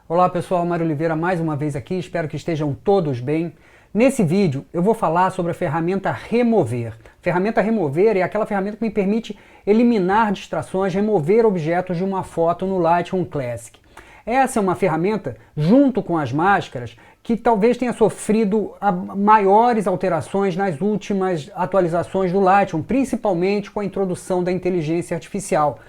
Olá pessoal, Mário Oliveira mais uma vez aqui, espero que estejam todos bem. Nesse vídeo eu vou falar sobre a ferramenta Remover. Ferramenta Remover é aquela ferramenta que me permite eliminar distrações, remover objetos de uma foto no Lightroom Classic. Essa é uma ferramenta, junto com as máscaras, que talvez tenha sofrido maiores alterações nas últimas atualizações do Lightroom, principalmente com a introdução da inteligência artificial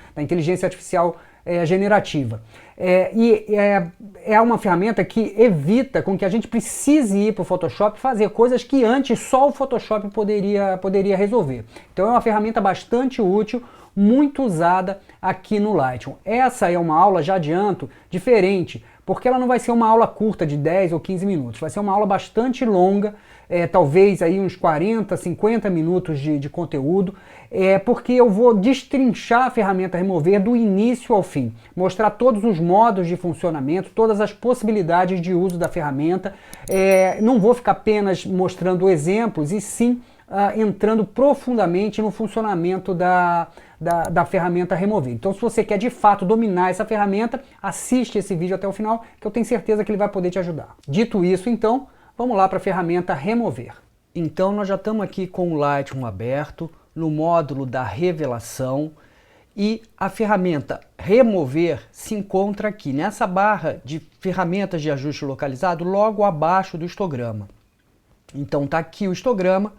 generativa. É uma ferramenta que evita com que a gente precise ir para o Photoshop fazer coisas que antes só o Photoshop poderia resolver. Então é uma ferramenta bastante útil, muito usada aqui no Lightroom. Essa é uma aula, já adianto, diferente, porque ela não vai ser uma aula curta de 10 ou 15 minutos, vai ser uma aula bastante longa, talvez aí uns 40, 50 minutos de conteúdo, porque eu vou destrinchar a ferramenta Remover do início ao fim, mostrar todos os modos de funcionamento, todas as possibilidades de uso da ferramenta. Não vou ficar apenas mostrando exemplos, e sim entrando profundamente no funcionamento da ferramenta Remover. Então, se você quer de fato dominar essa ferramenta, assiste esse vídeo até o final, que eu tenho certeza que ele vai poder te ajudar. Dito isso, então, vamos lá para a ferramenta Remover. Então, nós já estamos aqui com o Lightroom aberto, no módulo da revelação, e a ferramenta Remover se encontra aqui, nessa barra de ferramentas de ajuste localizado, logo abaixo do histograma. Então, está aqui o histograma,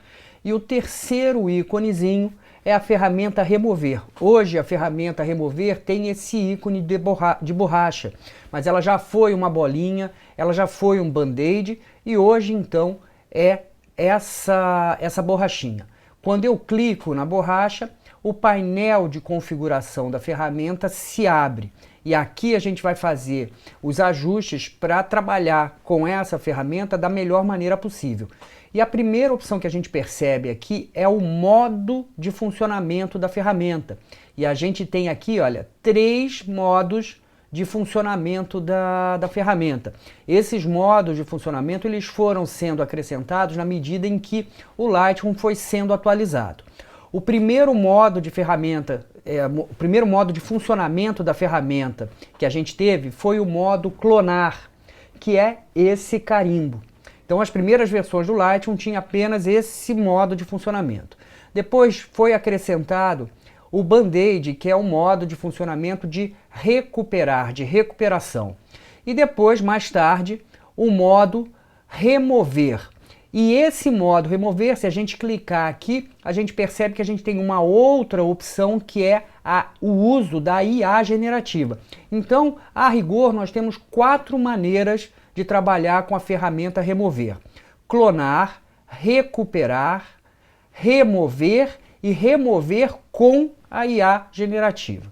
e o terceiro íconezinho é a ferramenta Remover. Hoje a ferramenta Remover tem esse ícone de borracha, mas ela já foi uma bolinha, ela já foi um band-aid, e hoje então é essa borrachinha. Quando eu clico na borracha, o painel de configuração da ferramenta se abre. E aqui a gente vai fazer os ajustes para trabalhar com essa ferramenta da melhor maneira possível. E a primeira opção que a gente percebe aqui é o modo de funcionamento da ferramenta. E a gente tem aqui, olha, 3 modos de funcionamento da ferramenta. Esses modos de funcionamento eles foram sendo acrescentados na medida em que o Lightroom foi sendo atualizado. O primeiro modo de o primeiro modo de funcionamento da ferramenta que a gente teve foi o modo clonar, que é esse carimbo. Então as primeiras versões do Lightroom tinham apenas esse modo de funcionamento. Depois foi acrescentado o Band-Aid, que é o modo de funcionamento de recuperar, de recuperação. E depois, mais tarde, o modo Remover. E esse modo Remover, se a gente clicar aqui, a gente percebe que a gente tem uma outra opção que é o uso da IA generativa. Então, a rigor, nós temos 4 maneiras de trabalhar com a ferramenta Remover: clonar, recuperar, remover e remover com a IA generativa.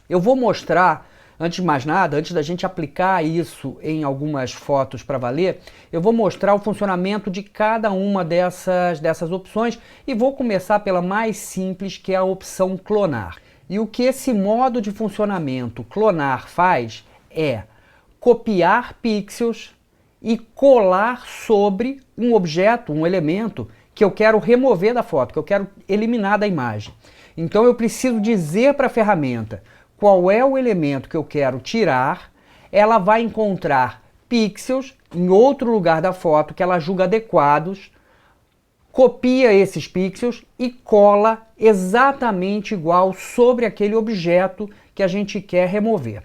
Eu vou mostrar, antes de mais nada, antes da gente aplicar isso em algumas fotos para valer, eu vou mostrar o funcionamento de cada uma dessas opções e vou começar pela mais simples, que é a opção clonar. E o que esse modo de funcionamento clonar faz é copiar pixels e colar sobre um objeto, um elemento que eu quero remover da foto, que eu quero eliminar da imagem. Então eu preciso dizer para a ferramenta qual é o elemento que eu quero tirar, ela vai encontrar pixels em outro lugar da foto que ela julga adequados, copia esses pixels e cola exatamente igual sobre aquele objeto que a gente quer remover.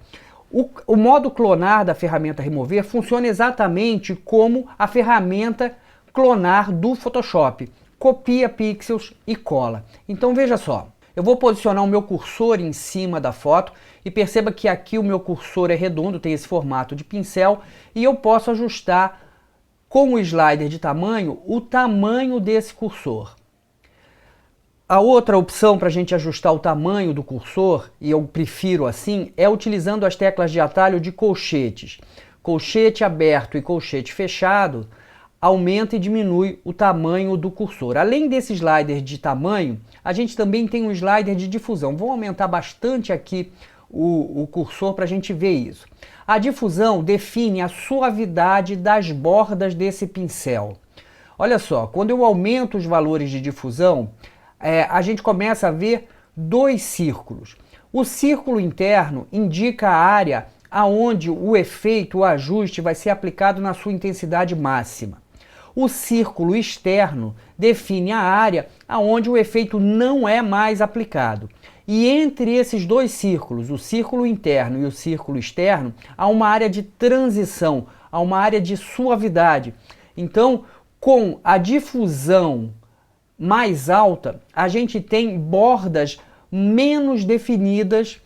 O modo clonar da ferramenta Remover funciona exatamente como a ferramenta clonar do Photoshop. Copia pixels e cola. Então veja só, eu vou posicionar o meu cursor em cima da foto e perceba que aqui o meu cursor é redondo, tem esse formato de pincel, e eu posso ajustar com o slider de tamanho o tamanho desse cursor. A outra opção para a gente ajustar o tamanho do cursor, e eu prefiro assim, é utilizando as teclas de atalho de colchetes. Colchete aberto e colchete fechado aumenta e diminui o tamanho do cursor. Além desse slider de tamanho, a gente também tem um slider de difusão. Vou aumentar bastante aqui o cursor para a gente ver isso. A difusão define a suavidade das bordas desse pincel. Olha só, quando eu aumento os valores de difusão, a gente começa a ver 2 círculos. O círculo interno indica a área aonde o efeito, o ajuste vai ser aplicado na sua intensidade máxima. O círculo externo define a área aonde o efeito não é mais aplicado. E entre esses dois círculos, o círculo interno e o círculo externo, há uma área de transição, há uma área de suavidade. Então, com a difusão mais alta, a gente tem bordas menos definidas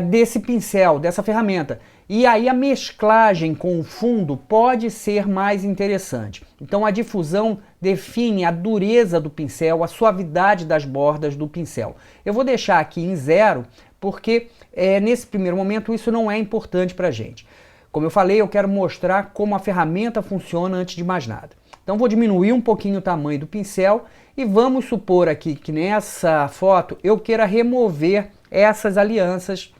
desse pincel, dessa ferramenta. E aí a mesclagem com o fundo pode ser mais interessante. Então a difusão define a dureza do pincel, a suavidade das bordas do pincel. Eu vou deixar aqui em 0, porque nesse primeiro momento isso não é importante para a gente. Como eu falei, eu quero mostrar como a ferramenta funciona antes de mais nada. Então vou diminuir um pouquinho o tamanho do pincel e vamos supor aqui que nessa foto eu queira remover essas alianças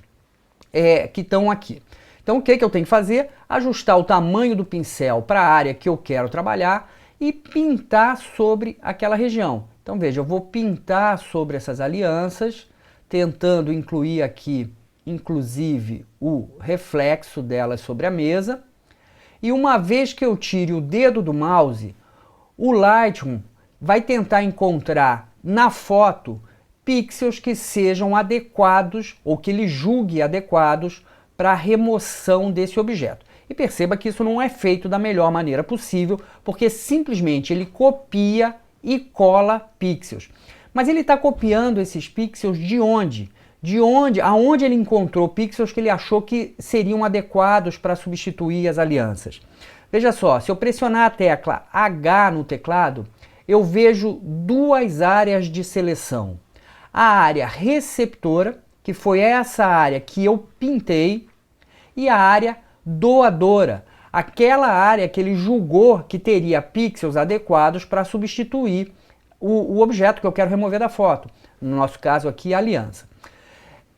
que estão aqui. Então o que eu tenho que fazer? Ajustar o tamanho do pincel para a área que eu quero trabalhar e pintar sobre aquela região. Então veja, eu vou pintar sobre essas alianças, tentando incluir aqui, inclusive, o reflexo delas sobre a mesa. E uma vez que eu tire o dedo do mouse, o Lightroom vai tentar encontrar na foto pixels que sejam adequados ou que ele julgue adequados para a remoção desse objeto. E perceba que isso não é feito da melhor maneira possível, porque simplesmente ele copia e cola pixels. Mas ele está copiando esses pixels de onde? Aonde ele encontrou pixels que ele achou que seriam adequados para substituir as alianças. Veja só, se eu pressionar a tecla H no teclado, eu vejo duas áreas de seleção. A área receptora, que foi essa área que eu pintei, e a área doadora, aquela área que ele julgou que teria pixels adequados para substituir o objeto que eu quero remover da foto. No nosso caso aqui, a aliança.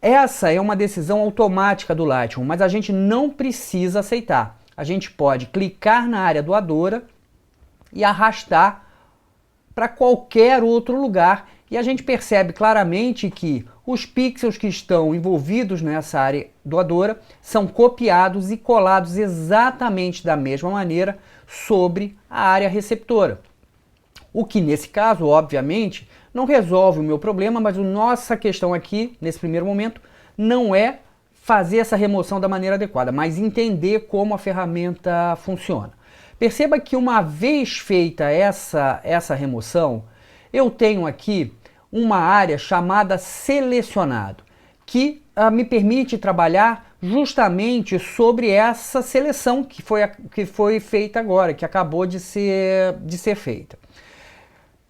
Essa é uma decisão automática do Lightroom, mas a gente não precisa aceitar. A gente pode clicar na área doadora e arrastar para qualquer outro lugar e a gente percebe claramente que os pixels que estão envolvidos nessa área doadora são copiados e colados exatamente da mesma maneira sobre a área receptora. O que nesse caso, obviamente, não resolve o meu problema, mas a nossa questão aqui, nesse primeiro momento, não é fazer essa remoção da maneira adequada, mas entender como a ferramenta funciona. Perceba que uma vez feita essa remoção, eu tenho aqui uma área chamada selecionado, que me permite trabalhar justamente sobre essa seleção que foi feita agora, que acabou de ser feita.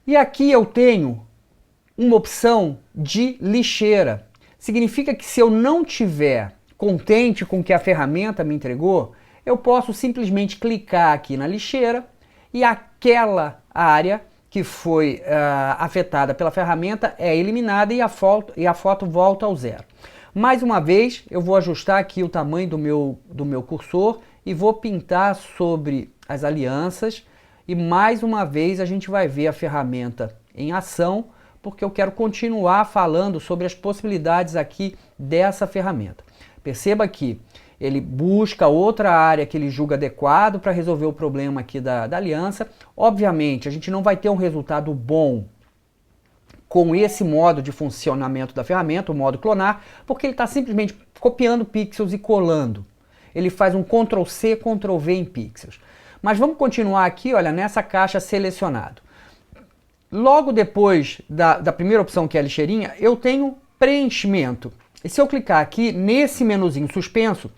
E aqui eu tenho uma opção de lixeira. Significa que se eu não estiver contente com o que a ferramenta me entregou, eu posso simplesmente clicar aqui na lixeira e aquela área que foi afetada pela ferramenta é eliminada e a foto volta ao 0. Mais uma vez, eu vou ajustar aqui o tamanho do meu cursor e vou pintar sobre as alianças e mais uma vez a gente vai ver a ferramenta em ação, porque eu quero continuar falando sobre as possibilidades aqui dessa ferramenta. Perceba que ele busca outra área que ele julga adequado para resolver o problema aqui da aliança. Obviamente, a gente não vai ter um resultado bom com esse modo de funcionamento da ferramenta, o modo clonar, porque ele está simplesmente copiando pixels e colando. Ele faz um Ctrl+C, Ctrl+V em pixels. Mas vamos continuar aqui, olha, nessa caixa selecionado. Logo depois da primeira opção, que é a lixeirinha, eu tenho preenchimento. E se eu clicar aqui nesse menuzinho suspenso,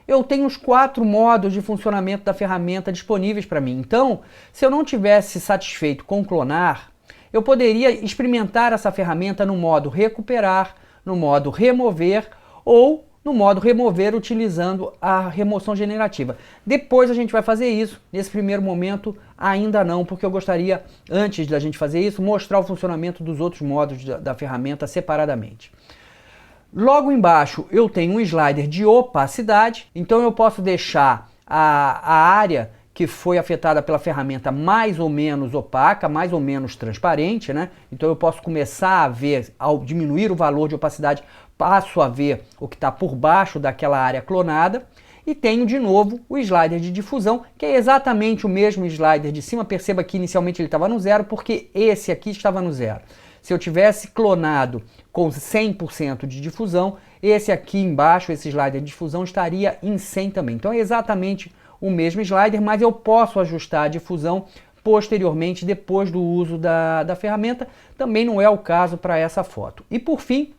eu tenho os 4 modos de funcionamento da ferramenta disponíveis para mim. Então, se eu não tivesse satisfeito com clonar, eu poderia experimentar essa ferramenta no modo recuperar, no modo remover ou no modo remover utilizando a remoção generativa. Depois a gente vai fazer isso, nesse primeiro momento ainda não, porque eu gostaria, antes da gente fazer isso, mostrar o funcionamento dos outros modos da ferramenta separadamente. Logo embaixo eu tenho um slider de opacidade, então eu posso deixar a área que foi afetada pela ferramenta mais ou menos opaca, mais ou menos transparente, né? Então eu posso começar a ver, ao diminuir o valor de opacidade, passo a ver o que está por baixo daquela área clonada. E tenho de novo o slider de difusão, que é exatamente o mesmo slider de cima. Perceba que inicialmente ele estava no zero, porque esse aqui estava no zero. Se eu tivesse clonado com 100% de difusão, esse aqui embaixo, esse slider de difusão, estaria em 100 também. Então é exatamente o mesmo slider, mas eu posso ajustar a difusão posteriormente, depois do uso da ferramenta. Também não é o caso para essa foto. E por fim,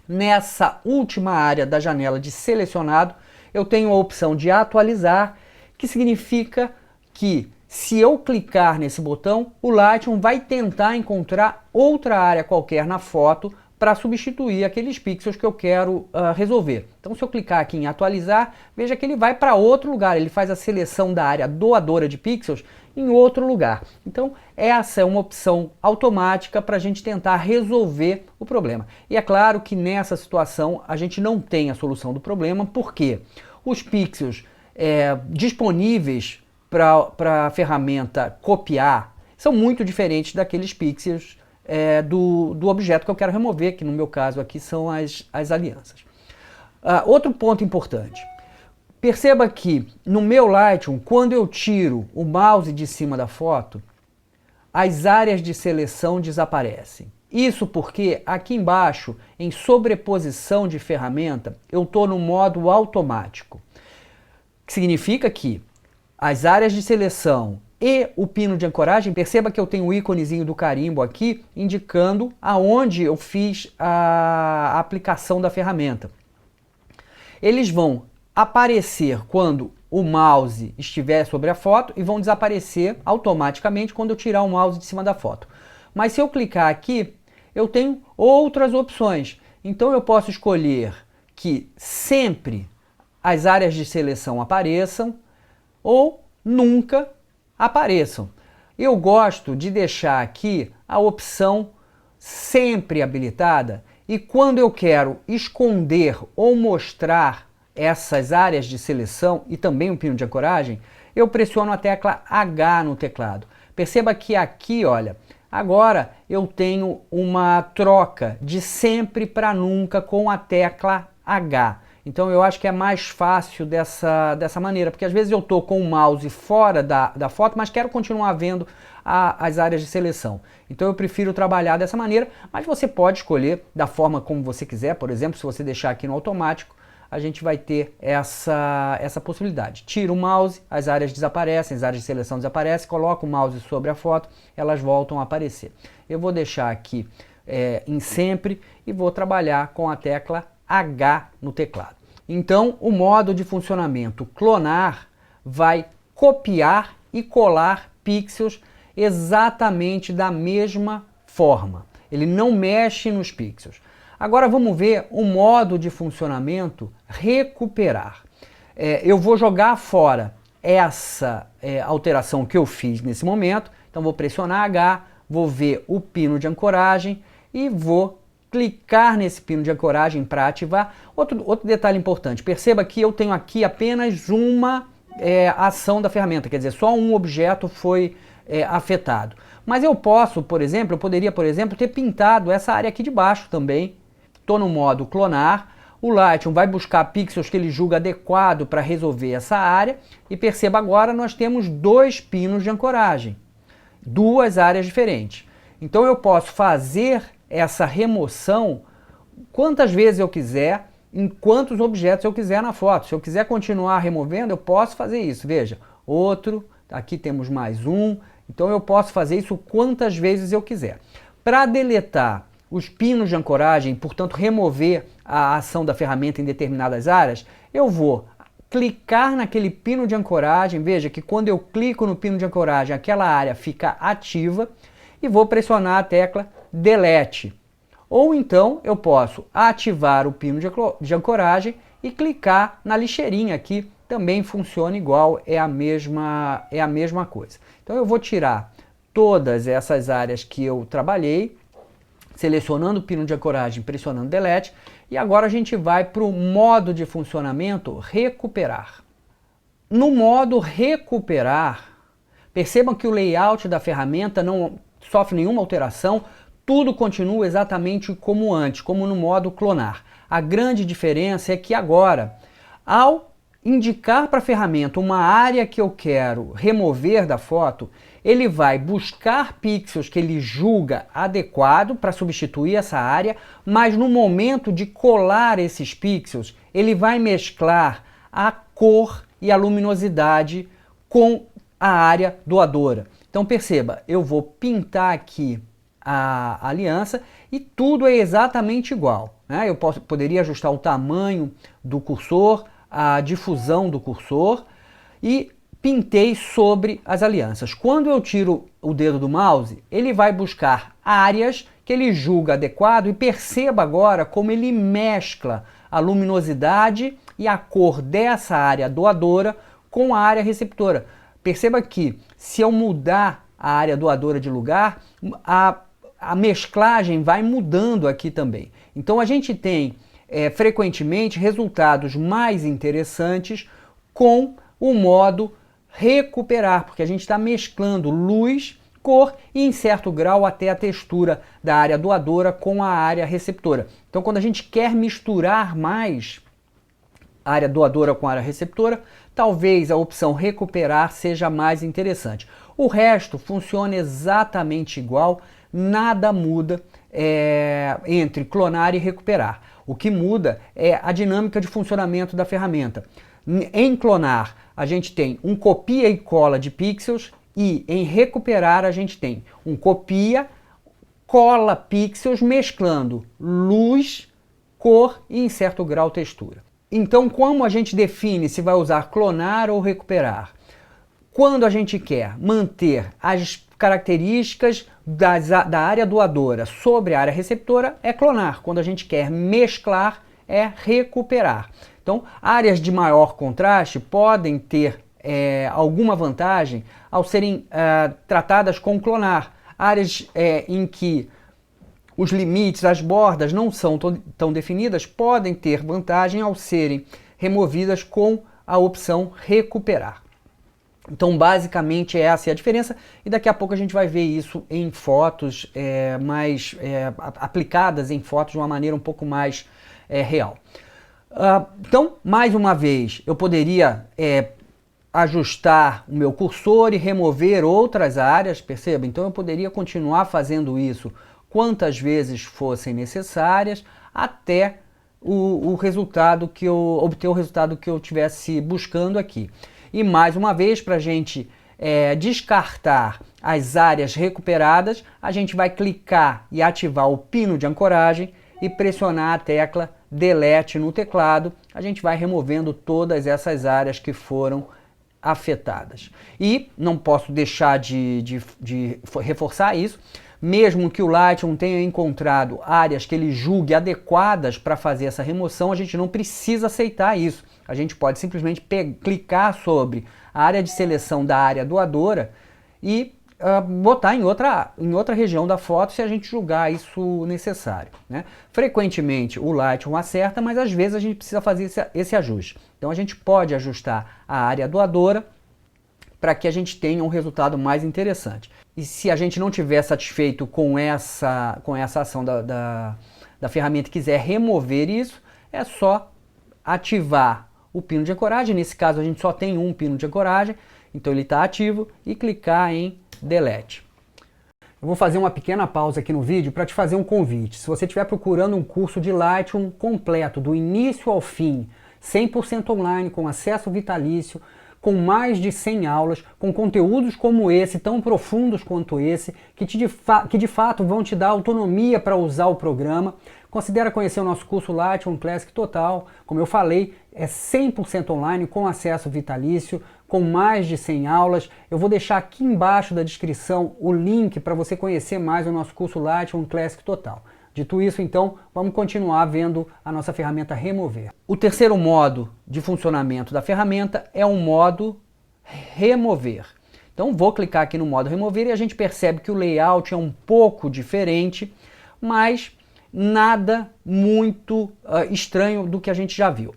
nessa última área da janela de selecionado, eu tenho a opção de atualizar, que significa que se eu clicar nesse botão, o Lightroom vai tentar encontrar outra área qualquer na foto para substituir aqueles pixels que eu quero resolver. Então, se eu clicar aqui em atualizar, veja que ele vai para outro lugar, ele faz a seleção da área doadora de pixels em outro lugar. Então, essa é uma opção automática para a gente tentar resolver o problema. E é claro que nessa situação a gente não tem a solução do problema, porque os pixels disponíveis para a ferramenta copiar são muito diferentes daqueles pixels do objeto que eu quero remover, que no meu caso aqui são as alianças. Outro ponto importante. Perceba que no meu Lightroom, quando eu tiro o mouse de cima da foto, as áreas de seleção desaparecem. Isso porque aqui embaixo, em sobreposição de ferramenta, eu estou no modo automático. Que significa que as áreas de seleção e o pino de ancoragem, perceba que eu tenho o íconezinho do carimbo aqui, indicando aonde eu fiz a aplicação da ferramenta. Eles vão aparecer quando o mouse estiver sobre a foto e vão desaparecer automaticamente quando eu tirar o mouse de cima da foto. Mas se eu clicar aqui, eu tenho outras opções. Então eu posso escolher que sempre as áreas de seleção apareçam ou nunca apareçam. Eu gosto de deixar aqui a opção sempre habilitada e quando eu quero esconder ou mostrar essas áreas de seleção e também o pino de ancoragem, eu pressiono a tecla H no teclado. Perceba que aqui, olha, agora eu tenho uma troca de sempre para nunca com a tecla H. Então eu acho que é mais fácil dessa maneira, porque às vezes eu estou com o mouse fora da foto, mas quero continuar vendo as áreas de seleção. Então eu prefiro trabalhar dessa maneira, mas você pode escolher da forma como você quiser. Por exemplo, se você deixar aqui no automático, a gente vai ter essa possibilidade. Tira o mouse, as áreas desaparecem, as áreas de seleção desaparecem, coloca o mouse sobre a foto, elas voltam a aparecer. Eu vou deixar aqui em sempre e vou trabalhar com a tecla H no teclado. Então, o modo de funcionamento clonar vai copiar e colar pixels exatamente da mesma forma. Ele não mexe nos pixels. Agora vamos ver o modo de funcionamento recuperar. Eu vou jogar fora essa alteração que eu fiz nesse momento. Então vou pressionar H, vou ver o pino de ancoragem e vou clicar nesse pino de ancoragem para ativar. Outro detalhe importante, perceba que eu tenho aqui apenas uma ação da ferramenta, quer dizer, só um objeto foi afetado. Mas eu posso, por exemplo, eu poderia, por exemplo, ter pintado essa área aqui de baixo também. Estou no modo clonar, o Lightroom vai buscar pixels que ele julga adequado para resolver essa área e perceba agora nós temos dois pinos de ancoragem, duas áreas diferentes. Então eu posso fazer essa remoção quantas vezes eu quiser, em quantos objetos eu quiser na foto. Se eu quiser continuar removendo, eu posso fazer isso. Veja, outro, aqui temos mais um, então eu posso fazer isso quantas vezes eu quiser. Para deletar os pinos de ancoragem, portanto remover a ação da ferramenta em determinadas áreas, eu vou clicar naquele pino de ancoragem, veja que quando eu clico no pino de ancoragem, aquela área fica ativa e vou pressionar a tecla Delete. Ou então eu posso ativar o pino de ancoragem e clicar na lixeirinha aqui, também funciona igual, é a mesma coisa. Então eu vou tirar todas essas áreas que eu trabalhei, selecionando o pino de ancoragem, pressionando Delete, e agora a gente vai para o modo de funcionamento recuperar. No modo recuperar, percebam que o layout da ferramenta não sofre nenhuma alteração, tudo continua exatamente como antes, como no modo clonar. A grande diferença é que agora, ao indicar para a ferramenta uma área que eu quero remover da foto, ele vai buscar pixels que ele julga adequado para substituir essa área, mas no momento de colar esses pixels, ele vai mesclar a cor e a luminosidade com a área doadora. Então perceba, eu vou pintar aqui a aliança e tudo é exatamente igual, né? Eu poderia ajustar o tamanho do cursor, a difusão do cursor e pintei sobre as alianças. Quando eu tiro o dedo do mouse, ele vai buscar áreas que ele julga adequado e perceba agora como ele mescla a luminosidade e a cor dessa área doadora com a área receptora. Perceba que se eu mudar a área doadora de lugar, a mesclagem vai mudando aqui também. Então a gente tem frequentemente resultados mais interessantes com o modo recuperar, porque a gente está mesclando luz, cor e em certo grau até a textura da área doadora com a área receptora. Então quando a gente quer misturar mais a área doadora com a área receptora, talvez a opção recuperar seja mais interessante. O resto funciona exatamente igual, nada muda entre clonar e recuperar. O que muda é a dinâmica de funcionamento da ferramenta. Em clonar, a gente tem um copia e cola de pixels e em recuperar a gente tem um copia, cola pixels mesclando luz, cor e em certo grau textura. Então como a gente define se vai usar clonar ou recuperar? Quando a gente quer manter as características da área doadora sobre a área receptora, é clonar. Quando a gente quer mesclar, é recuperar. Então, áreas de maior contraste podem ter alguma vantagem ao serem tratadas com clonar. Áreas em que os limites, as bordas não são tão definidas, podem ter vantagem ao serem removidas com a opção recuperar. Então, basicamente, essa é a diferença e daqui a pouco a gente vai ver isso em fotos aplicadas em fotos de uma maneira um pouco mais real. Então, mais uma vez, eu poderia ajustar o meu cursor e remover outras áreas, perceba? Então, eu poderia continuar fazendo isso quantas vezes fossem necessárias até obter o resultado que eu estivesse buscando aqui. E mais uma vez, para a gente descartar as áreas recuperadas, a gente vai clicar e ativar o pino de ancoragem e pressionar a tecla Delete no teclado. A gente vai removendo todas essas áreas que foram afetadas. E não posso deixar de reforçar isso. Mesmo que o Lightroom tenha encontrado áreas que ele julgue adequadas para fazer essa remoção, a gente não precisa aceitar isso. A gente pode simplesmente clicar sobre a área de seleção da área doadora e botar em outra região da foto se a gente julgar isso necessário, né? Frequentemente o Lightroom acerta, mas às vezes a gente precisa fazer esse ajuste. Então a gente pode ajustar a área doadora para que a gente tenha um resultado mais interessante. E se a gente não estiver satisfeito com essa ação da ferramenta e quiser remover isso, é só ativar o pino de ancoragem. Nesse caso a gente só tem um pino de ancoragem, então ele está ativo, e clicar em Delete. Eu vou fazer uma pequena pausa aqui no vídeo para te fazer um convite. Se você estiver procurando um curso de Lightroom completo, do início ao fim, 100% online, com acesso vitalício, com mais de 100 aulas, com conteúdos como esse, tão profundos quanto esse, que de fato vão te dar autonomia para usar o programa, considera conhecer o nosso curso Lightroom Classic Total. Como eu falei, é 100% online, com acesso vitalício, com mais de 100 aulas. Eu vou deixar aqui embaixo da descrição o link para você conhecer mais o nosso curso Lightroom Classic Total. Dito isso, então, vamos continuar vendo a nossa ferramenta Remover. O terceiro modo de funcionamento da ferramenta é o modo Remover. Então, vou clicar aqui no modo Remover e a gente percebe que o layout é um pouco diferente, mas nada muito estranho do que a gente já viu.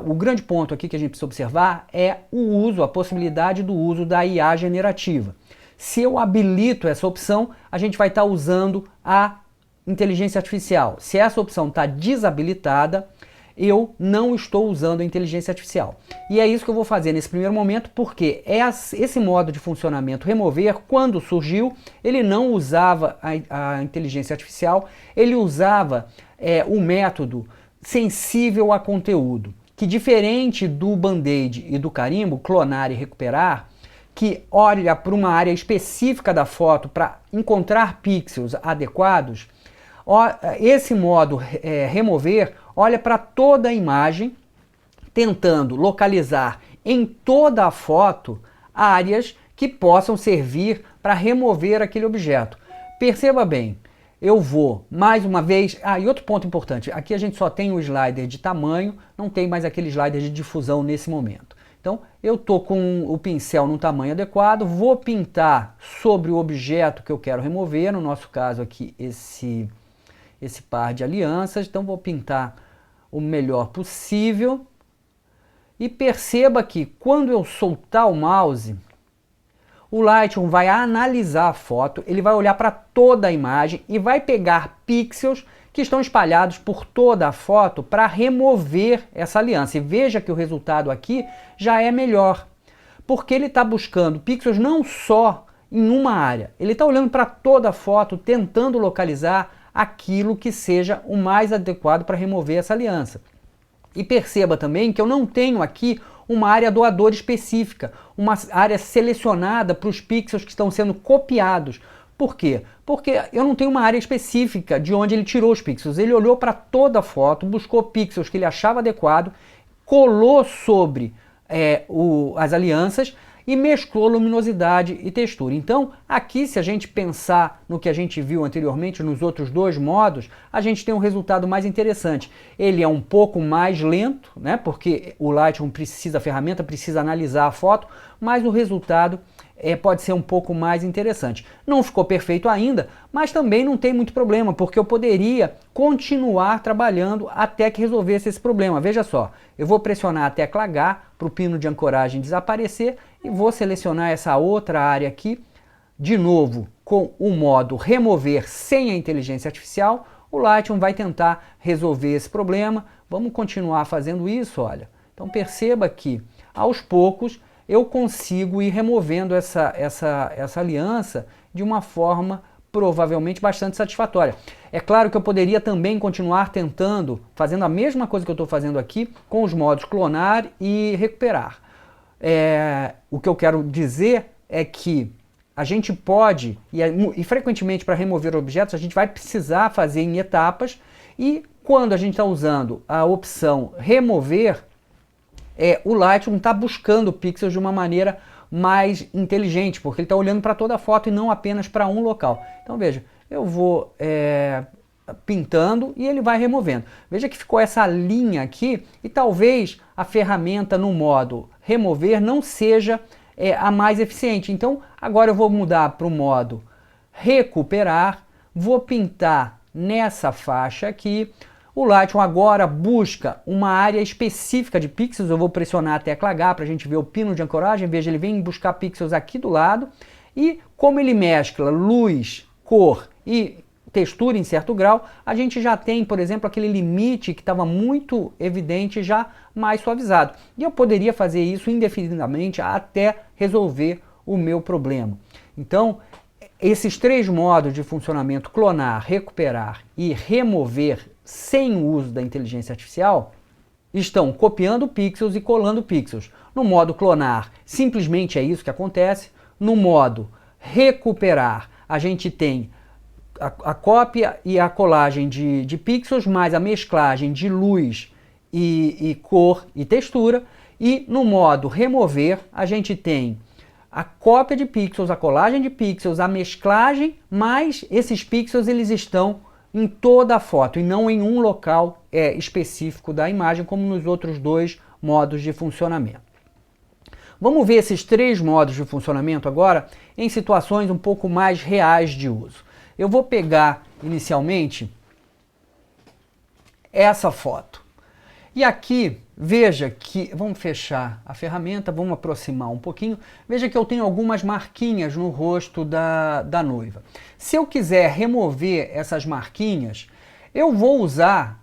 O grande ponto aqui que a gente precisa observar é a possibilidade do uso da IA generativa. Se eu habilito essa opção, a gente vai estar usando a inteligência artificial. Se essa opção está desabilitada, eu não estou usando a inteligência artificial. E é isso que eu vou fazer nesse primeiro momento, porque esse modo de funcionamento remover, quando surgiu, ele não usava a inteligência artificial, ele usava o método sensível a conteúdo, que diferente do Band-Aid e do carimbo, clonar e recuperar, que olha para uma área específica da foto para encontrar pixels adequados, esse modo remover olha para toda a imagem, tentando localizar em toda a foto áreas que possam servir para remover aquele objeto. Perceba bem, eu vou mais uma vez... e outro ponto importante, aqui a gente só tem o slider de tamanho, não tem mais aquele slider de difusão nesse momento. Então, eu estou com o pincel no tamanho adequado, vou pintar sobre o objeto que eu quero remover, no nosso caso aqui esse par de alianças, então vou pintar o melhor possível. E perceba que quando eu soltar o mouse, o Lightroom vai analisar a foto, ele vai olhar para toda a imagem e vai pegar pixels que estão espalhados por toda a foto para remover essa aliança. E veja que o resultado aqui já é melhor, porque ele está buscando pixels não só em uma área, ele está olhando para toda a foto, tentando localizar aquilo que seja o mais adequado para remover essa aliança. E perceba também que eu não tenho aqui uma área doadora específica, uma área selecionada para os pixels que estão sendo copiados. Por quê? Porque eu não tenho uma área específica de onde ele tirou os pixels. Ele olhou para toda a foto, buscou pixels que ele achava adequado, colou sobre as alianças e mesclou luminosidade e textura. Então, aqui, se a gente pensar no que a gente viu anteriormente, nos outros dois modos, a gente tem um resultado mais interessante. Ele é um pouco mais lento, né, porque o Lightroom a ferramenta precisa analisar a foto, mas o resultado pode ser um pouco mais interessante. Não ficou perfeito ainda, mas também não tem muito problema, porque eu poderia continuar trabalhando até que resolvesse esse problema. Veja só, eu vou pressionar a tecla H para o pino de ancoragem desaparecer e vou selecionar essa outra área aqui, de novo com o modo remover sem a inteligência artificial. O Lightroom vai tentar resolver esse problema. Vamos continuar fazendo isso, olha. Então perceba que aos poucos eu consigo ir removendo essa aliança de uma forma provavelmente bastante satisfatória. É claro que eu poderia também continuar tentando, fazendo a mesma coisa que eu estou fazendo aqui, com os modos clonar e recuperar. O que eu quero dizer é que a gente pode, e frequentemente para remover objetos, a gente vai precisar fazer em etapas, e quando a gente está usando a opção remover, o Lightroom está buscando pixels de uma maneira mais inteligente, porque ele está olhando para toda a foto e não apenas para um local. Então veja, eu vou pintando e ele vai removendo. Veja que ficou essa linha aqui e talvez a ferramenta no modo remover não seja a mais eficiente. Então agora eu vou mudar para o modo recuperar, vou pintar nessa faixa aqui. O Lightroom agora busca uma área específica de pixels. Eu vou pressionar a tecla H para a gente ver o pino de ancoragem. Veja, ele vem buscar pixels aqui do lado. E como ele mescla luz, cor e textura em certo grau, a gente já tem, por exemplo, aquele limite que estava muito evidente já mais suavizado. E eu poderia fazer isso indefinidamente até resolver o meu problema. Então, esses três modos de funcionamento, clonar, recuperar e remover sem o uso da inteligência artificial, estão copiando pixels e colando pixels. No modo clonar, simplesmente é isso que acontece. No modo recuperar, a gente tem a cópia e a colagem de pixels, mais a mesclagem de luz e cor e textura. E no modo remover, a gente tem a cópia de pixels, a colagem de pixels, a mesclagem, mas esses pixels eles estão em toda a foto e não em um local específico da imagem, como nos outros dois modos de funcionamento. Vamos ver esses três modos de funcionamento agora em situações um pouco mais reais de uso. Eu vou pegar inicialmente essa foto. E aqui veja que, vamos fechar a ferramenta, vamos aproximar um pouquinho, veja que eu tenho algumas marquinhas no rosto da noiva. Se eu quiser remover essas marquinhas, eu vou usar,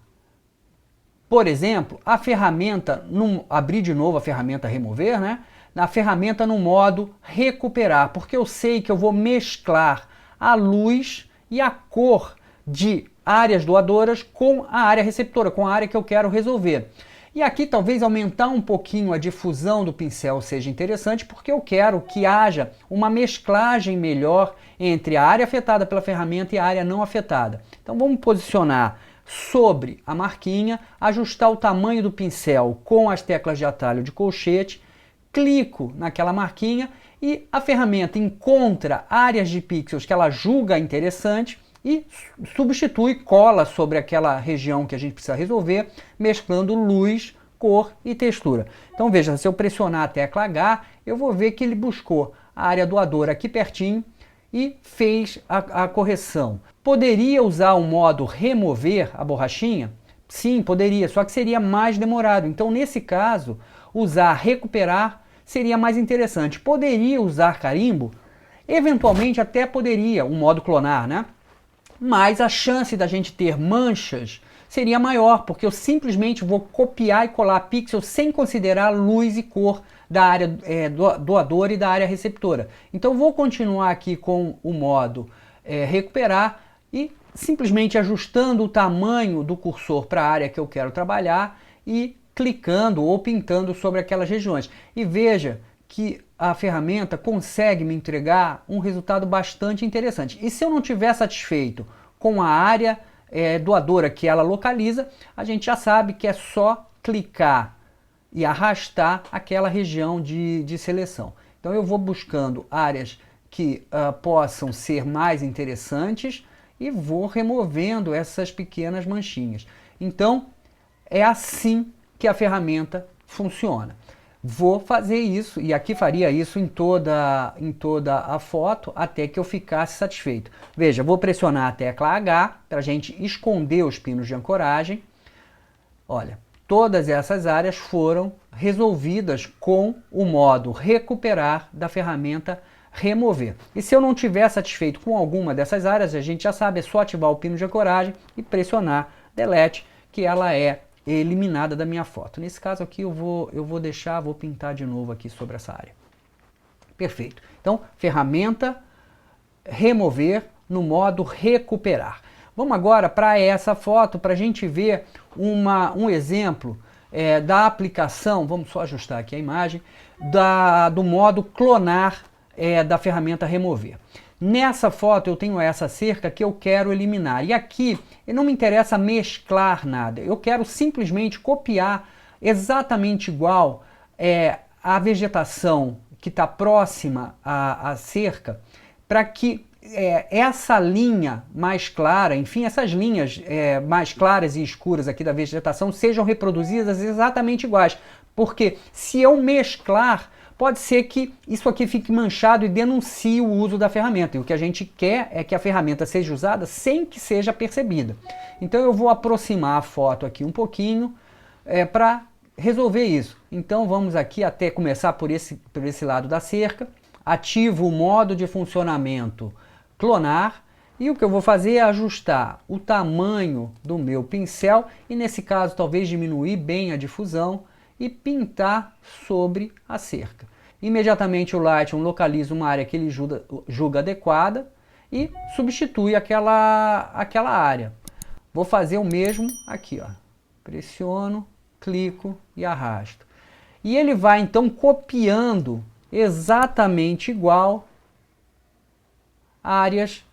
por exemplo, a ferramenta, abrir de novo a ferramenta remover, né? Na ferramenta no modo recuperar, porque eu sei que eu vou mesclar a luz e a cor de áreas doadoras com a área receptora, com a área que eu quero resolver. E aqui talvez aumentar um pouquinho a difusão do pincel seja interessante, porque eu quero que haja uma mesclagem melhor entre a área afetada pela ferramenta e a área não afetada. Então vamos posicionar sobre a marquinha, ajustar o tamanho do pincel com as teclas de atalho de colchete, clico naquela marquinha e a ferramenta encontra áreas de pixels que ela julga interessante e substitui, cola sobre aquela região que a gente precisa resolver, mesclando luz, cor e textura. Então veja, se eu pressionar a tecla H, eu vou ver que ele buscou a área doadora aqui pertinho e fez a correção. Poderia usar o modo remover a borrachinha? Sim, poderia, só que seria mais demorado. Então nesse caso, usar recuperar seria mais interessante. Poderia usar carimbo? Eventualmente até poderia, um modo clonar, né? Mas a chance da gente ter manchas seria maior, porque eu simplesmente vou copiar e colar pixels sem considerar luz e cor da área doadora e da área receptora. Então vou continuar aqui com o modo recuperar e simplesmente ajustando o tamanho do cursor para a área que eu quero trabalhar e clicando ou pintando sobre aquelas regiões. E veja que a ferramenta consegue me entregar um resultado bastante interessante. E se eu não estiver satisfeito com a área doadora que ela localiza, a gente já sabe que é só clicar e arrastar aquela região de seleção. Então eu vou buscando áreas que possam ser mais interessantes e vou removendo essas pequenas manchinhas. Então é assim que a ferramenta funciona. Vou fazer isso, e aqui faria isso em toda a foto, até que eu ficasse satisfeito. Veja, vou pressionar a tecla H para a gente esconder os pinos de ancoragem. Olha, todas essas áreas foram resolvidas com o modo recuperar da ferramenta remover. E se eu não estiver satisfeito com alguma dessas áreas, a gente já sabe, é só ativar o pino de ancoragem e pressionar Delete, que ela é eliminada da minha foto. Nesse caso aqui eu vou deixar, vou pintar de novo aqui sobre essa área. Perfeito. Então, ferramenta remover no modo recuperar. Vamos agora para essa foto para a gente ver um exemplo da aplicação, vamos só ajustar aqui a imagem, do modo clonar da ferramenta remover. Nessa foto eu tenho essa cerca que eu quero eliminar. E aqui não me interessa mesclar nada. Eu quero simplesmente copiar exatamente igual a vegetação que está próxima à cerca, para que essa linha mais clara, enfim, essas linhas mais claras e escuras aqui da vegetação sejam reproduzidas exatamente iguais. Porque se eu mesclar, pode ser que isso aqui fique manchado e denuncie o uso da ferramenta. E o que a gente quer é que a ferramenta seja usada sem que seja percebida. Então eu vou aproximar a foto aqui um pouquinho para resolver isso. Então vamos aqui até começar por esse lado da cerca. Ativo o modo de funcionamento clonar. E o que eu vou fazer é ajustar o tamanho do meu pincel. E nesse caso talvez diminuir bem a difusão e pintar sobre a cerca. Imediatamente o Lightroom localiza uma área que ele julga adequada e substitui aquela área. Vou fazer o mesmo aqui, ó. Pressiono, clico e arrasto. E ele vai então copiando exatamente igual áreas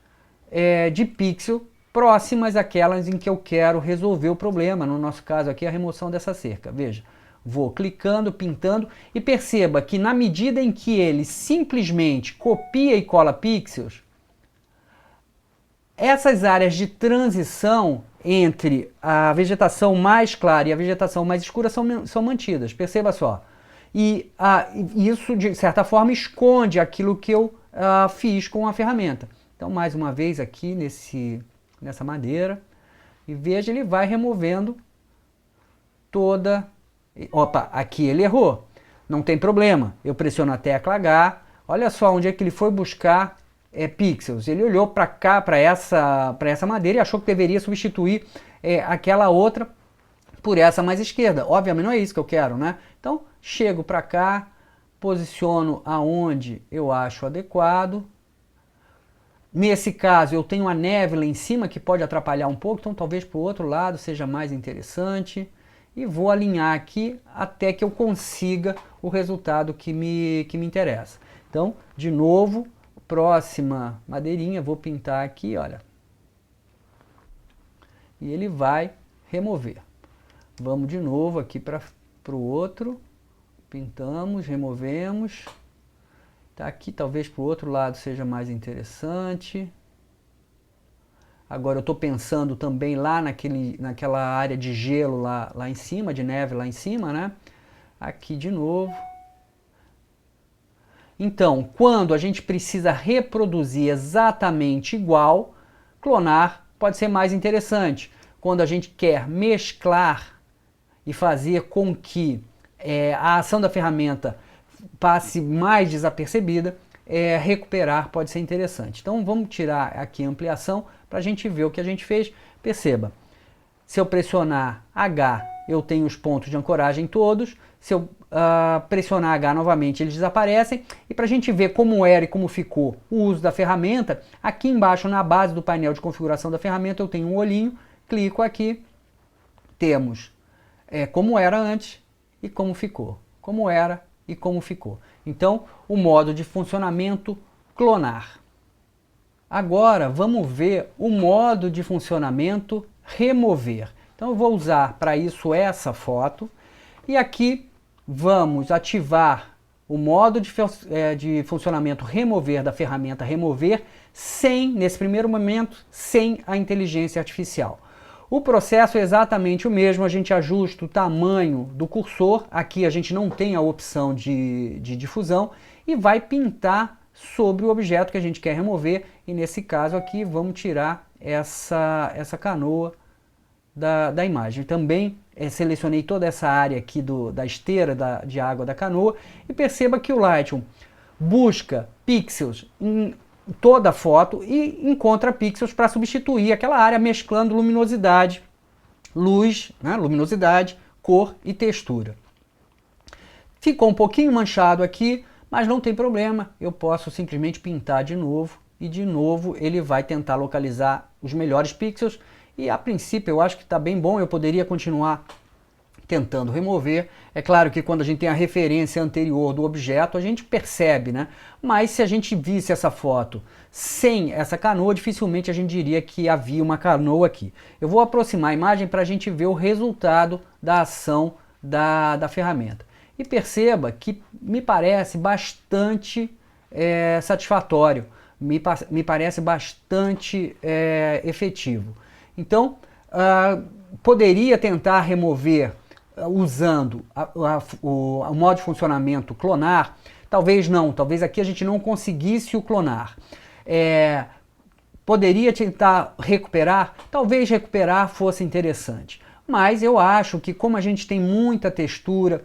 de pixel próximas àquelas em que eu quero resolver o problema. No nosso caso aqui a remoção dessa cerca. Veja. Vou clicando, pintando e perceba que na medida em que ele simplesmente copia e cola pixels, essas áreas de transição entre a vegetação mais clara e a vegetação mais escura são mantidas, perceba só. E isso, de certa forma, esconde aquilo que eu fiz com a ferramenta. Então, mais uma vez aqui nessa madeira, e veja, ele vai removendo toda Opa, aqui ele errou. Não tem problema. Eu pressiono a tecla H. Olha só onde é que ele foi buscar pixels. Ele olhou para cá, para essa madeira e achou que deveria substituir aquela outra por essa mais esquerda. Obviamente não é isso que eu quero, né? Então, chego para cá, posiciono aonde eu acho adequado. Nesse caso, eu tenho a neve lá em cima que pode atrapalhar um pouco, então talvez para o outro lado seja mais interessante. E vou alinhar aqui até que eu consiga o resultado que me interessa. Então, de novo, próxima madeirinha, vou pintar aqui, olha. E ele vai remover. Vamos de novo aqui para o outro. Pintamos, removemos. Tá aqui, talvez para o outro lado seja mais interessante. Agora eu estou pensando também lá naquela área de gelo lá em cima, de neve lá em cima, né? Aqui de novo. Então, quando a gente precisa reproduzir exatamente igual, clonar pode ser mais interessante. Quando a gente quer mesclar e fazer com que a ação da ferramenta passe mais desapercebida, recuperar pode ser interessante. Então vamos tirar aqui a ampliação para a gente ver o que a gente fez. Perceba, se eu pressionar H, eu tenho os pontos de ancoragem todos. Se eu pressionar H novamente, eles desaparecem. E para a gente ver como era e como ficou o uso da ferramenta, aqui embaixo na base do painel de configuração da ferramenta eu tenho um olhinho, clico aqui, temos como era antes e como ficou. Como era e como ficou. Então, o modo de funcionamento clonar. Agora, vamos ver o modo de funcionamento remover. Então, eu vou usar para isso essa foto. E aqui, vamos ativar o modo de funcionamento remover da ferramenta remover nesse primeiro momento, sem a inteligência artificial. O processo é exatamente o mesmo, a gente ajusta o tamanho do cursor, aqui a gente não tem a opção de difusão, e vai pintar sobre o objeto que a gente quer remover, e nesse caso aqui vamos tirar essa canoa da imagem. Também selecionei toda essa área aqui da esteira de água da canoa, e perceba que o Lightroom busca pixels em toda a foto e encontra pixels para substituir aquela área, mesclando luminosidade, luz, né, luminosidade, cor e textura. Ficou um pouquinho manchado aqui, mas não tem problema, eu posso simplesmente pintar de novo e de novo ele vai tentar localizar os melhores pixels e a princípio eu acho que está bem bom, eu poderia continuar tentando remover. É claro que quando a gente tem a referência anterior do objeto, a gente percebe, né? Mas se a gente visse essa foto sem essa canoa, dificilmente a gente diria que havia uma canoa aqui. Eu vou aproximar a imagem para a gente ver o resultado da ação da ferramenta. E perceba que me parece bastante satisfatório, me parece bastante efetivo. Então, poderia tentar remover usando o modo de funcionamento clonar, talvez não, talvez aqui a gente não conseguisse o clonar. Poderia tentar recuperar, talvez recuperar fosse interessante, mas eu acho que como a gente tem muita textura,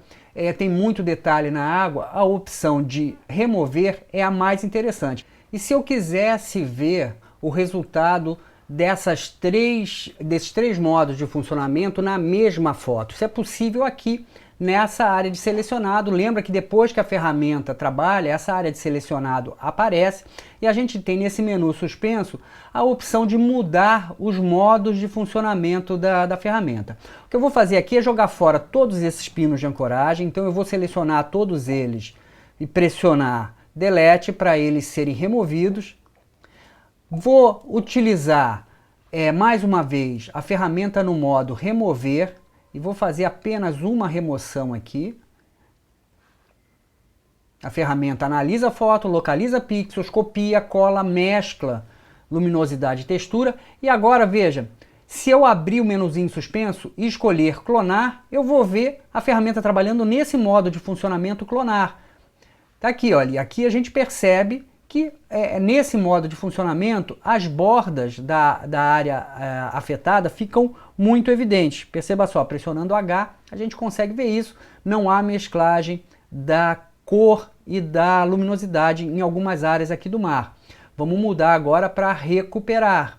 tem muito detalhe na água, a opção de remover é a mais interessante. E se eu quisesse ver o resultado desses três modos de funcionamento na mesma foto. Isso é possível aqui nessa área de selecionado. Lembra que depois que a ferramenta trabalha, essa área de selecionado aparece e a gente tem nesse menu suspenso a opção de mudar os modos de funcionamento da ferramenta. O que eu vou fazer aqui é jogar fora todos esses pinos de ancoragem, então eu vou selecionar todos eles e pressionar Delete para eles serem removidos. Vou utilizar mais uma vez a ferramenta no modo remover e vou fazer apenas uma remoção aqui. A ferramenta analisa a foto, localiza pixels, copia, cola, mescla luminosidade e textura. E agora veja, se eu abrir o menuzinho suspenso e escolher clonar, eu vou ver a ferramenta trabalhando nesse modo de funcionamento clonar. Tá aqui, olha, aqui a gente percebe que nesse modo de funcionamento as bordas da área afetada ficam muito evidentes. Perceba só, pressionando H a gente consegue ver isso, não há mesclagem da cor e da luminosidade em algumas áreas aqui do mar. Vamos mudar agora para recuperar.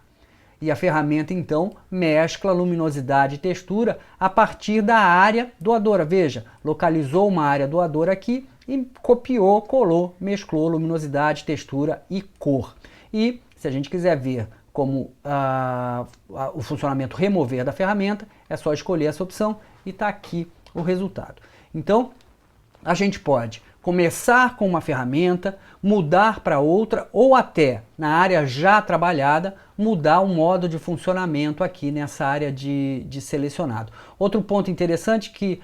E a ferramenta então mescla luminosidade e textura a partir da área doadora. Veja, localizou uma área doadora aqui e copiou, colou, mesclou luminosidade, textura e cor. E se a gente quiser ver como o funcionamento remover da ferramenta, é só escolher essa opção e está aqui o resultado. Então, a gente pode começar com uma ferramenta, mudar para outra ou até, na área já trabalhada, mudar o modo de funcionamento aqui nessa área de selecionado. Outro ponto interessante que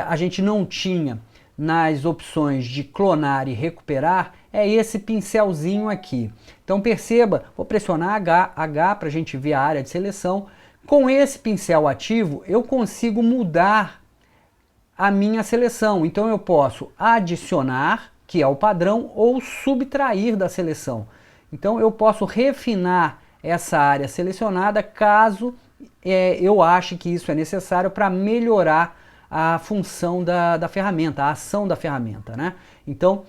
a gente não tinha nas opções de clonar e recuperar é esse pincelzinho aqui. Então perceba, vou pressionar H para a gente ver a área de seleção. Com esse pincel ativo eu consigo mudar a minha seleção. Então eu posso adicionar, que é o padrão, ou subtrair da seleção. Então eu posso refinar essa área selecionada caso eu ache que isso é necessário para melhorar a função da ferramenta, a ação da ferramenta, né? Então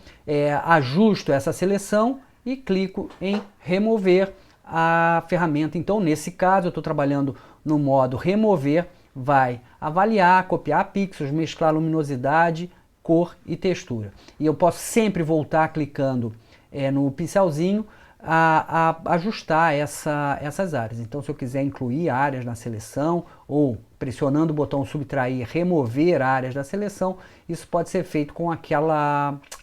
ajusto essa seleção e clico em remover a ferramenta. Então nesse caso eu estou trabalhando no modo remover, vai avaliar, copiar pixels, mesclar luminosidade, cor e textura. E eu posso sempre voltar clicando no pincelzinho a ajustar essas áreas. Então se eu quiser incluir áreas na seleção ou pressionando o botão subtrair, remover áreas da seleção, isso pode ser feito com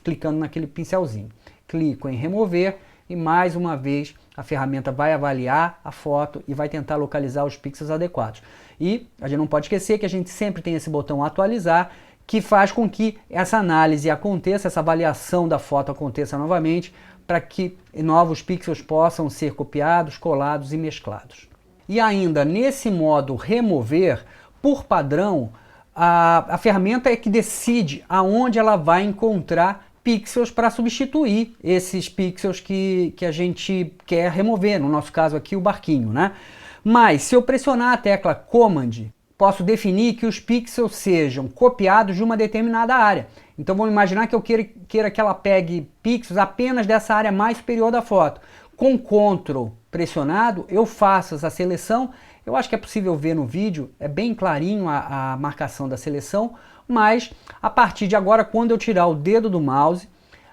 clicando naquele pincelzinho. Clico em remover e mais uma vez a ferramenta vai avaliar a foto e vai tentar localizar os pixels adequados. E a gente não pode esquecer que a gente sempre tem esse botão atualizar, que faz com que essa análise aconteça, essa avaliação da foto aconteça novamente, para que novos pixels possam ser copiados, colados e mesclados. E ainda nesse modo remover, por padrão, a ferramenta é que decide aonde ela vai encontrar pixels para substituir esses pixels que a gente quer remover, no nosso caso aqui o barquinho, né? Mas se eu pressionar a tecla Command, posso definir que os pixels sejam copiados de uma determinada área. Então vamos imaginar que eu queira que ela pegue pixels apenas dessa área mais superior da foto. Com Ctrl pressionado, eu faço essa seleção. Eu acho que é possível ver no vídeo, é bem clarinho a marcação da seleção, mas a partir de agora, quando eu tirar o dedo do mouse,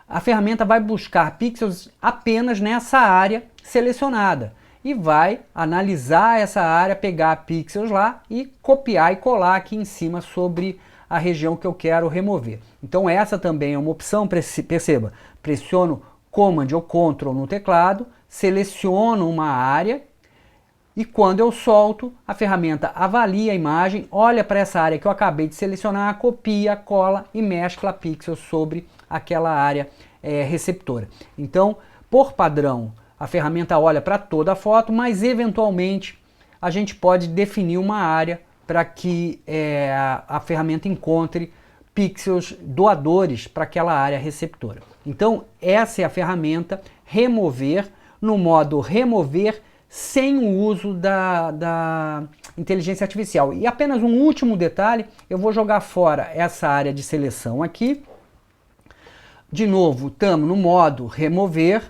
a ferramenta vai buscar pixels apenas nessa área selecionada e vai analisar essa área, pegar pixels lá e copiar e colar aqui em cima sobre a região que eu quero remover. Então essa também é uma opção, perceba, pressiono Command ou Ctrl no teclado, seleciono uma área e quando eu solto, a ferramenta avalia a imagem, olha para essa área que eu acabei de selecionar, copia, cola e mescla pixels sobre aquela área receptora. Então, por padrão, a ferramenta olha para toda a foto, mas eventualmente a gente pode definir uma área para que a ferramenta encontre pixels doadores para aquela área receptora. Então essa é a ferramenta remover, no modo remover sem o uso da inteligência artificial. E apenas um último detalhe, eu vou jogar fora essa área de seleção aqui. De novo, estamos no modo remover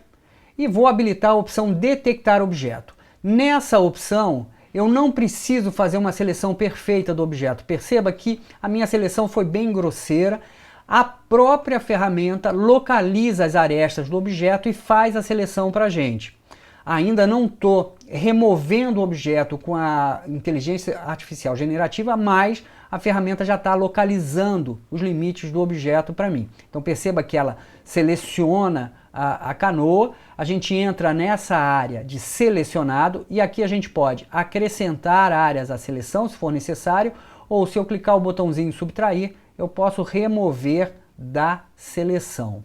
e vou habilitar a opção detectar objeto. Nessa opção eu não preciso fazer uma seleção perfeita do objeto. Perceba que a minha seleção foi bem grosseira. A própria ferramenta localiza as arestas do objeto e faz a seleção para a gente. Ainda não estou removendo o objeto com a inteligência artificial generativa, mas a ferramenta já está localizando os limites do objeto para mim. Então perceba que ela seleciona a canoa, a gente entra nessa área de selecionado e aqui a gente pode acrescentar áreas à seleção se for necessário, ou se eu clicar o botãozinho subtrair, eu posso remover da seleção.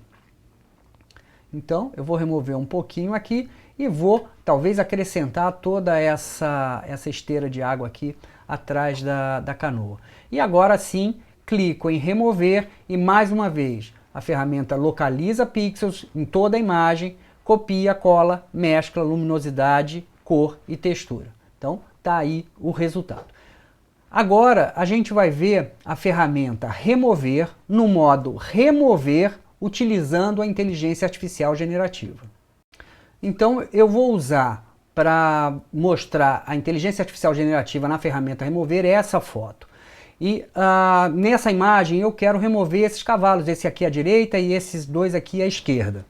Então eu vou remover um pouquinho aqui e vou talvez acrescentar toda essa esteira de água aqui atrás da canoa. E agora sim, clico em remover e mais uma vez a ferramenta localiza pixels em toda a imagem, copia, cola, mescla, luminosidade, cor e textura. Então tá aí o resultado. Agora a gente vai ver a ferramenta remover no modo remover utilizando a inteligência artificial generativa. Então eu vou usar para mostrar a inteligência artificial generativa na ferramenta remover essa foto. E nessa imagem eu quero remover esses cavalos, esse aqui à direita e esses dois aqui à esquerda.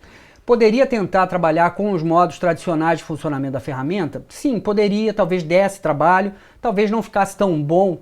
Poderia tentar trabalhar com os modos tradicionais de funcionamento da ferramenta? Sim, poderia, talvez desse trabalho, talvez não ficasse tão bom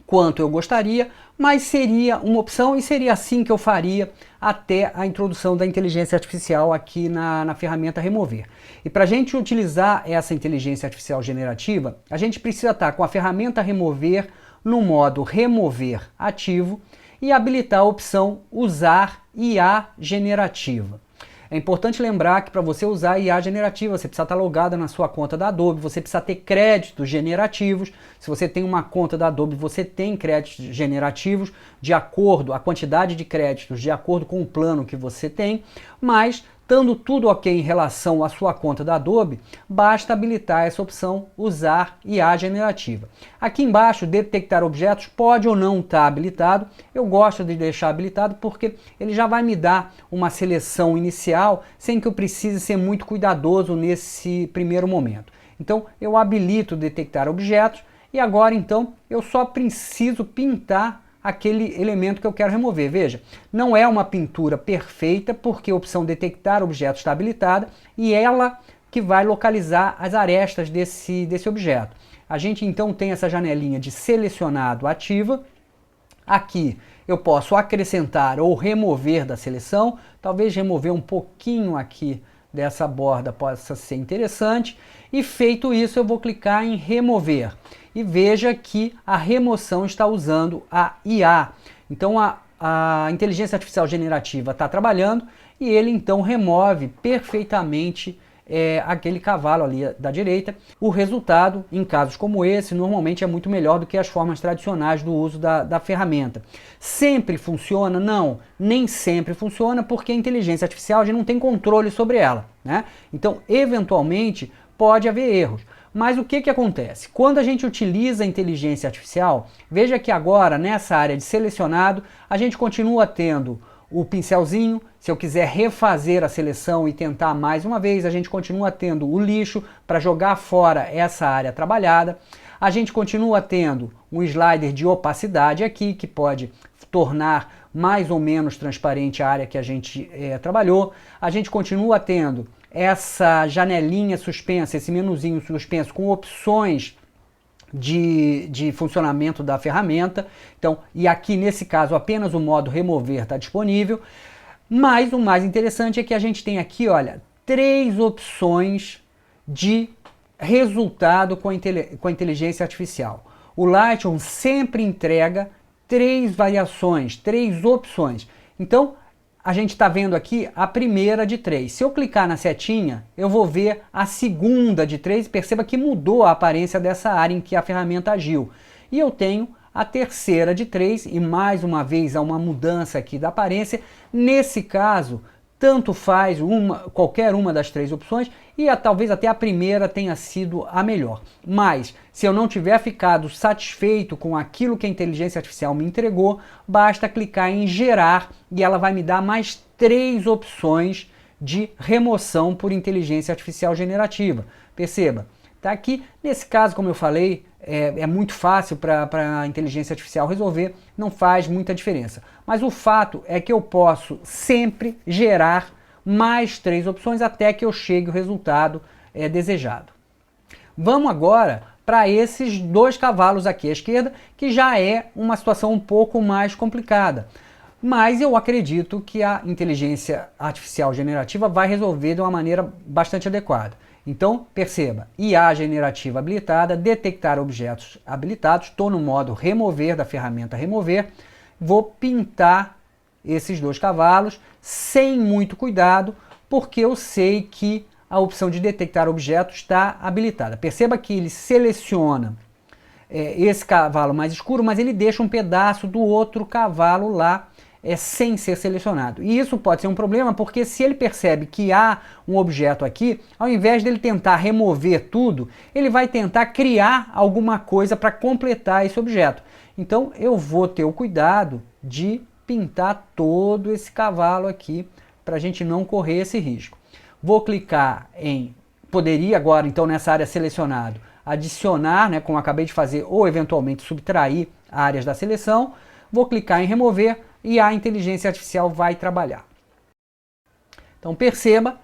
quanto eu gostaria, mas seria uma opção e seria assim que eu faria até a introdução da inteligência artificial aqui na ferramenta remover. E para a gente utilizar essa inteligência artificial generativa, a gente precisa estar com a ferramenta remover no modo remover ativo e habilitar a opção usar IA generativa. É importante lembrar que para você usar a IA generativa, você precisa estar logado na sua conta da Adobe, você precisa ter créditos generativos. Se você tem uma conta da Adobe, você tem créditos generativos de acordo, a quantidade de créditos de acordo com o plano que você tem, mas estando tudo ok em relação à sua conta da Adobe, basta habilitar essa opção usar IA generativa. Aqui embaixo, detectar objetos pode ou não estar habilitado. Eu gosto de deixar habilitado porque ele já vai me dar uma seleção inicial sem que eu precise ser muito cuidadoso nesse primeiro momento. Então eu habilito detectar objetos e agora então eu só preciso pintar aquele elemento que eu quero remover. Veja, não é uma pintura perfeita porque a opção detectar objeto está habilitada e ela que vai localizar as arestas desse objeto. A gente então tem essa janelinha de selecionado ativa. Aqui eu posso acrescentar ou remover da seleção, talvez remover um pouquinho aqui dessa borda possa ser interessante. E feito isso eu vou clicar em remover. E veja que a remoção está usando a IA. Então a inteligência artificial generativa está trabalhando e ele então remove perfeitamente aquele cavalo ali da direita. O resultado, em casos como esse, normalmente é muito melhor do que as formas tradicionais do uso da ferramenta. Sempre funciona? Não, nem sempre funciona porque a inteligência artificial a gente não tem controle sobre ela, né? Então, eventualmente, pode haver erros. Mas o que acontece? Quando a gente utiliza a inteligência artificial, veja que agora nessa área de selecionado, a gente continua tendo o pincelzinho. Se eu quiser refazer a seleção e tentar mais uma vez, a gente continua tendo o lixo para jogar fora essa área trabalhada. A gente continua tendo um slider de opacidade aqui, que pode tornar mais ou menos transparente a área que a gente trabalhou. A gente continua tendo essa janelinha suspensa, esse menuzinho suspenso com opções de funcionamento da ferramenta. Então, e aqui nesse caso apenas o modo remover está disponível. Mas o mais interessante é que a gente tem aqui, olha, 3 opções de resultado com a inteligência artificial. O Lightroom sempre entrega 3 variações, 3 opções. Então, a gente está vendo aqui a primeira de 3. Se eu clicar na setinha, eu vou ver a segunda de 3. Perceba que mudou a aparência dessa área em que a ferramenta agiu. E eu tenho a terceira de 3 e mais uma vez há uma mudança aqui da aparência. Nesse caso, tanto faz qualquer uma das 3 opções e talvez até a primeira tenha sido a melhor. Mas se eu não tiver ficado satisfeito com aquilo que a inteligência artificial me entregou, basta clicar em gerar e ela vai me dar mais 3 opções de remoção por inteligência artificial generativa. Perceba, tá aqui, nesse caso, como eu falei, é muito fácil para a inteligência artificial resolver, não faz muita diferença. Mas o fato é que eu posso sempre gerar mais 3 opções até que eu chegue ao resultado desejado. Vamos agora para esses 2 cavalos aqui à esquerda, que já é uma situação um pouco mais complicada. Mas eu acredito que a inteligência artificial generativa vai resolver de uma maneira bastante adequada. Então, perceba, IA generativa habilitada, detectar objetos habilitados, estou no modo remover da ferramenta remover, vou pintar esses 2 cavalos sem muito cuidado, porque eu sei que a opção de detectar objetos está habilitada. Perceba que ele seleciona esse cavalo mais escuro, mas ele deixa um pedaço do outro cavalo lá sem ser selecionado. E isso pode ser um problema porque se ele percebe que há um objeto aqui, ao invés dele tentar remover tudo, ele vai tentar criar alguma coisa para completar esse objeto. Então eu vou ter o cuidado de pintar todo esse cavalo aqui para a gente não correr esse risco. Vou clicar em, poderia agora então nessa área selecionado, adicionar, né, como acabei de fazer, ou eventualmente subtrair áreas da seleção. Vou clicar em remover e a inteligência artificial vai trabalhar. Então perceba,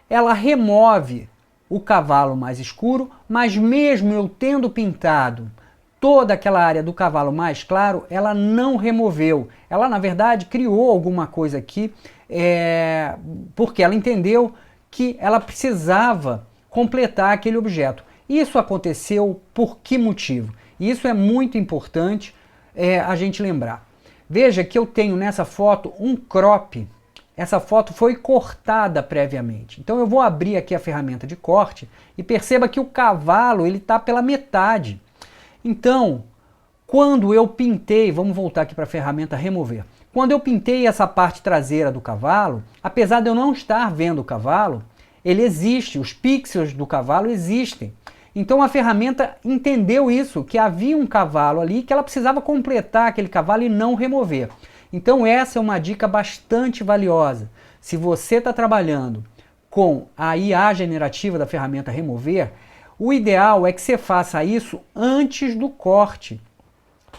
ela remove o cavalo mais escuro, mas mesmo eu tendo pintado toda aquela área do cavalo mais claro, ela não removeu. Ela, na verdade, criou alguma coisa aqui, porque ela entendeu que ela precisava completar aquele objeto. Isso aconteceu por que motivo? Isso é muito importante a gente lembrar. Veja que eu tenho nessa foto um crop. Essa foto foi cortada previamente. Então eu vou abrir aqui a ferramenta de corte e perceba que o cavalo ele está pela metade. Então, quando eu pintei, vamos voltar aqui para a ferramenta remover. Quando eu pintei essa parte traseira do cavalo, apesar de eu não estar vendo o cavalo, ele existe, os pixels do cavalo existem. Então a ferramenta entendeu isso, que havia um cavalo ali, que ela precisava completar aquele cavalo e não remover. Então essa é uma dica bastante valiosa. Se você está trabalhando com a IA generativa da ferramenta remover, o ideal é que você faça isso antes do corte,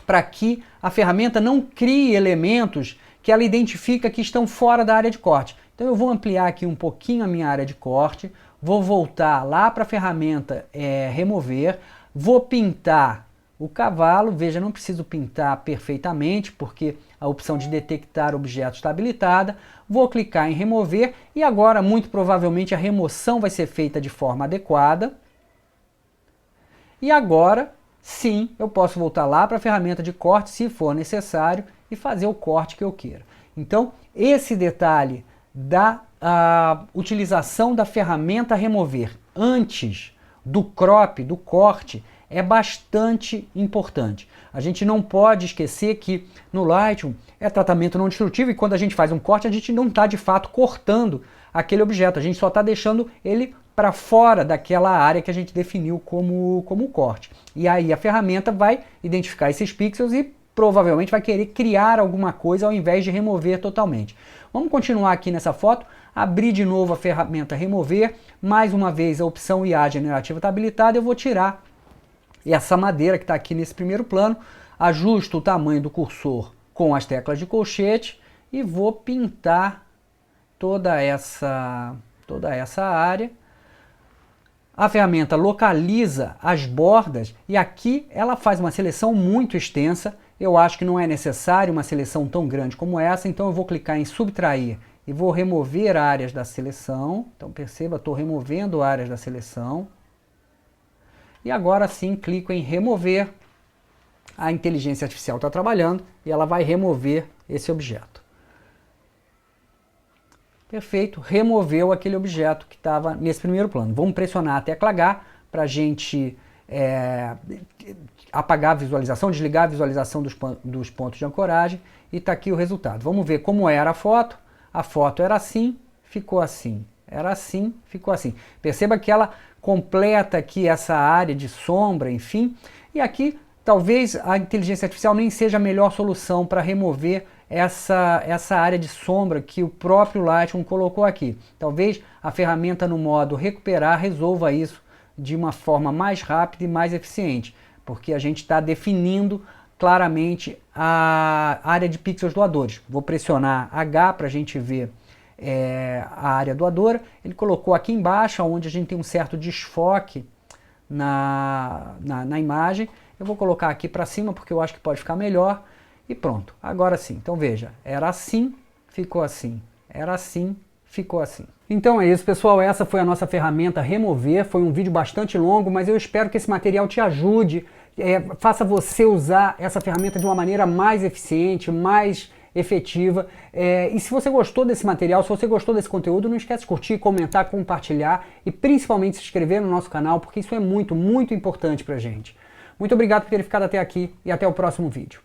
para que a ferramenta não crie elementos que ela identifica que estão fora da área de corte. Então eu vou ampliar aqui um pouquinho a minha área de corte, vou voltar lá para a ferramenta remover, vou pintar o cavalo. Veja, não preciso pintar perfeitamente, porque a opção de detectar objetos está habilitada. Vou clicar em remover e agora, muito provavelmente, a remoção vai ser feita de forma adequada. E agora, sim, eu posso voltar lá para a ferramenta de corte, se for necessário, e fazer o corte que eu queira. Então, esse detalhe da utilização da ferramenta remover antes do crop, do corte, é bastante importante. A gente não pode esquecer que no Lightroom é tratamento não destrutivo e quando a gente faz um corte a gente não está de fato cortando aquele objeto, a gente só está deixando ele para fora daquela área que a gente definiu como corte. E aí a ferramenta vai identificar esses pixels e provavelmente vai querer criar alguma coisa ao invés de remover totalmente. Vamos continuar aqui nessa foto, abrir de novo a ferramenta remover, mais uma vez a opção IA generativa está habilitada, eu vou tirar essa madeira que está aqui nesse primeiro plano, ajusto o tamanho do cursor com as teclas de colchete e vou pintar toda essa área. A ferramenta localiza as bordas e aqui ela faz uma seleção muito extensa. Eu acho que não é necessário uma seleção tão grande como essa, então eu vou clicar em subtrair e vou remover áreas da seleção. Então perceba, estou removendo áreas da seleção. E agora sim clico em remover. A inteligência artificial está trabalhando e ela vai remover esse objeto. Perfeito, removeu aquele objeto que estava nesse primeiro plano. Vamos pressionar a tecla H para a gente apagar a visualização, desligar a visualização dos pontos de ancoragem e está aqui o resultado. Vamos ver como era a foto. A foto era assim, ficou assim. Era assim, ficou assim. Perceba que ela completa aqui essa área de sombra, enfim. E aqui talvez a inteligência artificial nem seja a melhor solução para remover essa área de sombra que o próprio Lightroom colocou aqui. Talvez a ferramenta no modo recuperar resolva isso de uma forma mais rápida e mais eficiente, porque a gente está definindo claramente a área de pixels doadores. Vou pressionar H para a gente ver a área doadora. Ele colocou aqui embaixo, onde a gente tem um certo desfoque na imagem. Eu vou colocar aqui para cima, porque eu acho que pode ficar melhor. E pronto, agora sim. Então veja, era assim, ficou assim. Era assim, ficou assim. Então é isso, pessoal. Essa foi a nossa ferramenta remover. Foi um vídeo bastante longo, mas eu espero que esse material te ajude. Faça você usar essa ferramenta de uma maneira mais eficiente, mais efetiva. E se você gostou desse material, se você gostou desse conteúdo, não esquece de curtir, comentar, compartilhar e principalmente se inscrever no nosso canal, porque isso é muito, muito importante pra gente. Muito obrigado por ter ficado até aqui e até o próximo vídeo.